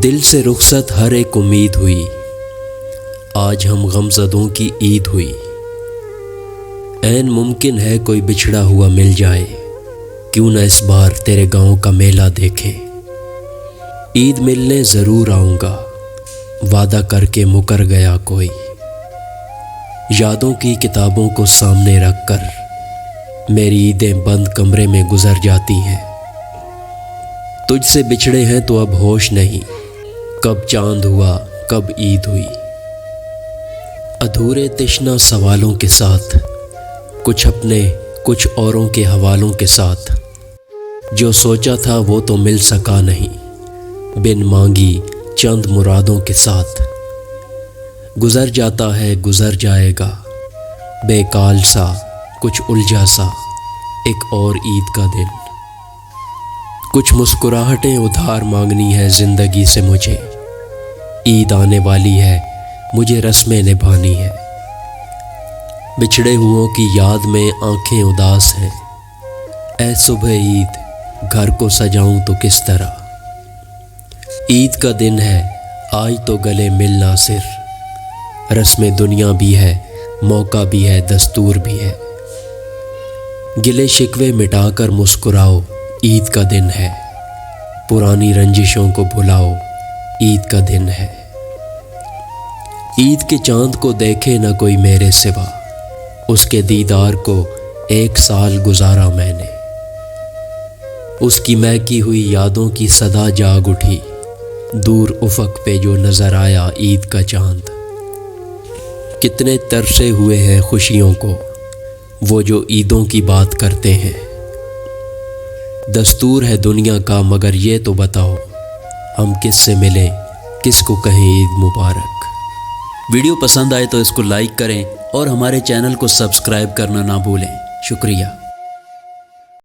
دل سے رخصت ہر ایک امید ہوئی، آج ہم غمزدوں کی عید ہوئی۔ عین ممکن ہے کوئی بچھڑا ہوا مل جائے، کیوں نہ اس بار تیرے گاؤں کا میلہ دیکھیں۔ عید ملنے ضرور آؤں گا، وعدہ کر کے مکر گیا کوئی۔ یادوں کی کتابوں کو سامنے رکھ کر میری عیدیں بند کمرے میں گزر جاتی ہیں۔ تجھ سے بچھڑے ہیں تو اب ہوش نہیں، کب چاند ہوا کب عید ہوئی۔ ادھورے تشنا سوالوں کے ساتھ، کچھ اپنے کچھ اوروں کے حوالوں کے ساتھ، جو سوچا تھا وہ تو مل سکا نہیں، بن مانگی چند مرادوں کے ساتھ۔ گزر جاتا ہے گزر جائے گا، بے کال سا کچھ الجھا سا ایک اور عید کا دن۔ کچھ مسکراہٹیں ادھار مانگنی ہے زندگی سے مجھے، عید آنے والی ہے مجھے رسمیں نبھانی ہے۔ بچھڑے ہوئوں کی یاد میں آنکھیں اداس ہیں، اے صبح عید گھر کو سجاؤں تو کس طرح۔ عید کا دن ہے آج تو گلے مل ناصر، رسم دنیا بھی ہے موقع بھی ہے دستور بھی ہے۔ گلے شکوے مٹا کر مسکراؤ، عید کا دن ہے، پرانی رنجشوں کو بھلاؤ، عید کا دن ہے۔ عید کے چاند کو دیکھے نہ کوئی میرے سوا، اس کے دیدار کو 1 سال گزارا میں نے۔ اس کی مہکی ہوئی یادوں کی صدا جاگ اٹھی، دور افق پہ جو نظر آیا عید کا چاند۔ کتنے ترسے ہوئے ہیں خوشیوں کو وہ جو عیدوں کی بات کرتے ہیں۔ دستور ہے دنیا کا مگر یہ تو بتاؤ، ہم کس سے ملیں کس کو کہیں عید مبارک۔ ویڈیو پسند آئے تو اس کو لائک کریں اور ہمارے چینل کو سبسکرائب کرنا نہ بھولیں۔ شکریہ۔